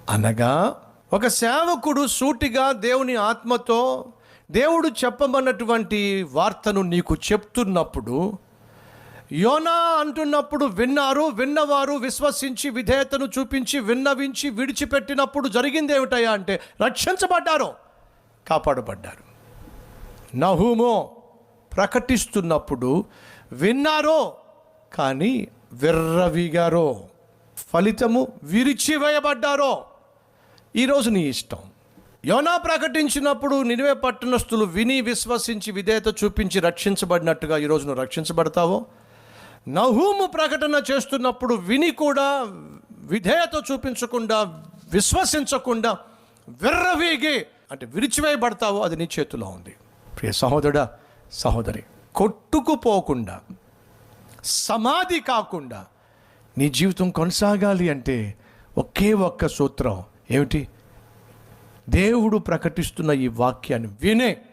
అనగా ఒక సేవకుడు సూటిగా దేవుని ఆత్మతో దేవుడు చెప్పమన్నటువంటి వార్తను నీకు చెప్తున్నప్పుడు, యోనా అంటున్నప్పుడు విన్నవారు విశ్వసించి విధేయతను చూపించి విన్నవించి విడిచిపెట్టినప్పుడు జరిగింది ఏమిటయ్యా అంటే రక్షించబడ్డారు, కాపాడబడ్డారు. నహూమో ప్రకటిస్తున్నప్పుడు విన్నారో కానీ విర్రవీగారో, ఫలితము విరిచివేయబడ్డారో. ఈరోజు నీ ఇష్టం. యోనా ప్రకటించినప్పుడు నినివే పట్టణస్థులు విని విశ్వసించి విధేయత చూపించి రక్షించబడినట్టుగా ఈరోజు నువ్వు రక్షించబడతావో, నహూము ప్రకటన చేస్తున్నప్పుడు విని కూడా విధేయత చూపించకుండా విశ్వసించకుండా విర్రవీగి అంటే విరిచివేయబడతావో అది నీ చేతిలో ఉంది. ప్రియ సహోదరుడా, సహోదరి, కొట్టుకుపోకుండా సమాధి కాకుండా నీ జీవితం కొనసాగాలి అంటే ఒకే ఒక్క సూత్రం ఏమిటి? దేవుడు ప్రకటిస్తున్న ఈ వాక్యాన్ని వినే